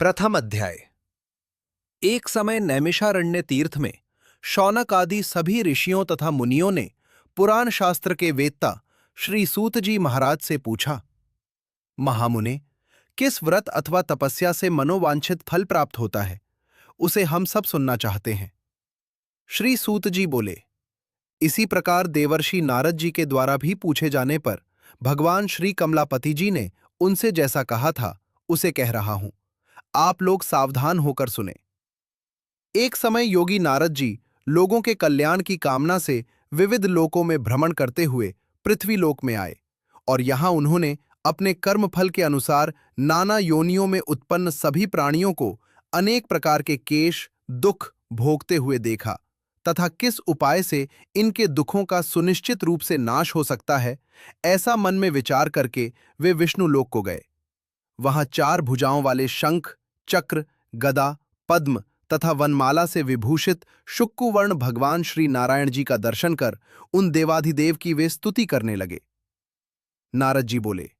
प्रथम अध्याय। एक समय नैमिषारण्य तीर्थ में शौनक आदि सभी ऋषियों तथा मुनियों ने पुराण शास्त्र के वेत्ता श्री सूत जी महाराज से पूछा, महामुने, किस व्रत अथवा तपस्या से मनोवांछित फल प्राप्त होता है, उसे हम सब सुनना चाहते हैं। श्री सूत जी बोले, इसी प्रकार देवर्षि नारद जी के द्वारा भी पूछे जाने पर भगवान श्री कमलापति जी ने उनसे जैसा कहा था उसे कह रहा हूं। आप लोग सावधान होकर सुने। एक समय योगी नारद जी लोगों के कल्याण की कामना से विविध लोकों में भ्रमण करते हुए पृथ्वी लोक में आए और यहां उन्होंने अपने कर्मफल के अनुसार नाना योनियों में उत्पन्न सभी प्राणियों को अनेक प्रकार के केश दुख भोगते हुए देखा तथा किस उपाय से इनके दुखों का सुनिश्चित रूप से नाश हो सकता है, ऐसा मन में विचार करके वे विष्णु लोक को गए। वहां 4 भुजाओं वाले शंख, चक्र, गदा, पद्म तथा वनमाला से विभूषित शुक्कुवर्ण भगवान श्री नारायण जी का दर्शन कर उन देवाधिदेव की वे स्तुति करने लगे। नारद जी बोले,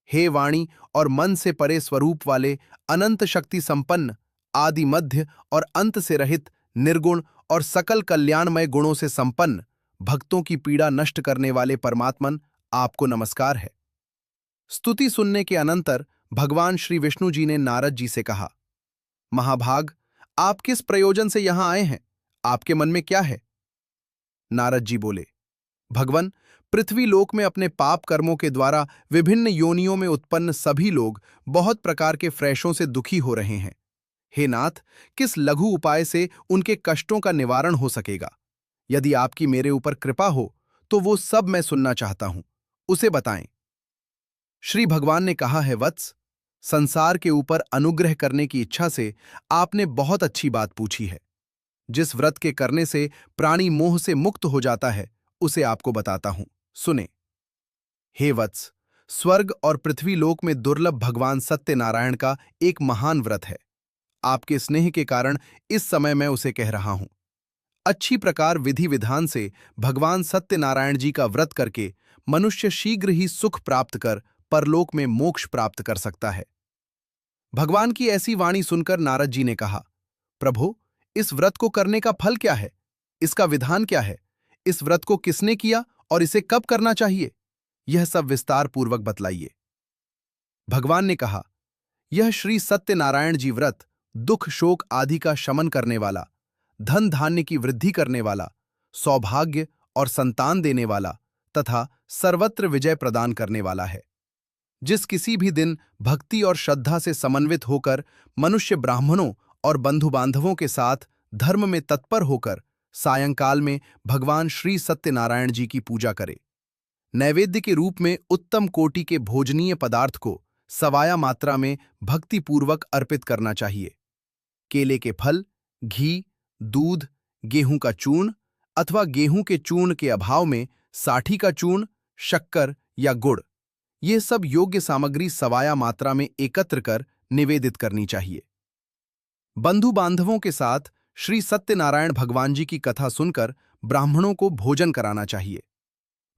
हे वाणी और मन से परे स्वरूप वाले अनंत शक्ति संपन्न, आदि मध्य और अंत से रहित, निर्गुण और सकल कल्याणमय गुणों से संपन्न, भक्तों की पीड़ा नष्ट करने वाले परमात्मन, आपको नमस्कार है। स्तुति सुनने के अनंतर भगवान श्री विष्णु जी ने नारद जी से कहा, महाभाग, आप किस प्रयोजन से यहां आए हैं? आपके मन में क्या है? नारद जी बोले, भगवन, पृथ्वी लोक में अपने पाप कर्मों के द्वारा विभिन्न योनियों में उत्पन्न सभी लोग बहुत प्रकार के फ्रेशों से दुखी हो रहे हैं। हे नाथ, किस लघु उपाय से उनके कष्टों का निवारण हो सकेगा? यदि आपकी मेरे ऊपर कृपा हो तो वो सब मैं सुनना चाहता हूं, उसे बताएं। श्री भगवान ने कहा है, वत्स, संसार के ऊपर अनुग्रह करने की इच्छा से आपने बहुत अच्छी बात पूछी है। जिस व्रत के करने से प्राणी मोह से मुक्त हो जाता है उसे आपको बताता हूं, सुने। हे वत्स, स्वर्ग और पृथ्वी लोक में दुर्लभ भगवान सत्यनारायण का एक महान व्रत है। आपके स्नेह के कारण इस समय मैं उसे कह रहा हूं। अच्छी प्रकार विधि विधान से भगवान सत्यनारायण जी का व्रत करके मनुष्य शीघ्र ही सुख प्राप्त कर परलोक में मोक्ष प्राप्त कर सकता है। भगवान की ऐसी वाणी सुनकर नारद जी ने कहा, प्रभु, इस व्रत को करने का फल क्या है? इसका विधान क्या है? इस व्रत को किसने किया और इसे कब करना चाहिए? यह सब विस्तार पूर्वक बतलाइए। भगवान ने कहा, यह श्री सत्यनारायण जी व्रत दुख शोक आदि का शमन करने वाला, धन धान्य की वृद्धि करने वाला, सौभाग्य और संतान देने वाला तथा सर्वत्र विजय प्रदान करने वाला है। जिस किसी भी दिन भक्ति और श्रद्धा से समन्वित होकर मनुष्य ब्राह्मणों और बंधु बांधवों के साथ धर्म में तत्पर होकर सायंकाल में भगवान श्री सत्यनारायण जी की पूजा करे, नैवेद्य के रूप में उत्तम कोटि के भोजनीय पदार्थ को सवाया मात्रा में भक्तिपूर्वक अर्पित करना चाहिए। केले के फल, घी, दूध, गेहूं का चूर्ण अथवा गेहूं के चूर्ण के अभाव में साठी का चूर्ण, शक्कर या गुड़, ये सब योग्य सामग्री सवाया मात्रा में एकत्र कर निवेदित करनी चाहिए। बंधु बांधवों के साथ श्री सत्यनारायण भगवान जी की कथा सुनकर ब्राह्मणों को भोजन कराना चाहिए।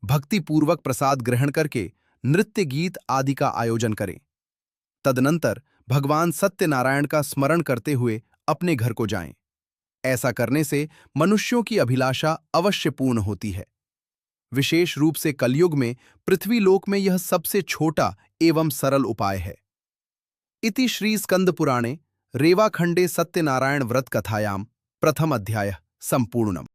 भक्तिपूर्वक प्रसाद ग्रहण करके नृत्य गीत आदि का आयोजन करें। तदनंतर भगवान सत्यनारायण का स्मरण करते हुए अपने घर को जाएं। ऐसा करने से मनुष्यों की अभिलाषा अवश्य पूर्ण होती है। विशेष रूप से कलयुग में पृथ्वी लोक में यह सबसे छोटा एवं सरल उपाय है। इति श्री स्कंद पुराणे रेवाखंडे सत्यनारायण व्रत कथायाम प्रथम अध्याय संपूर्णम।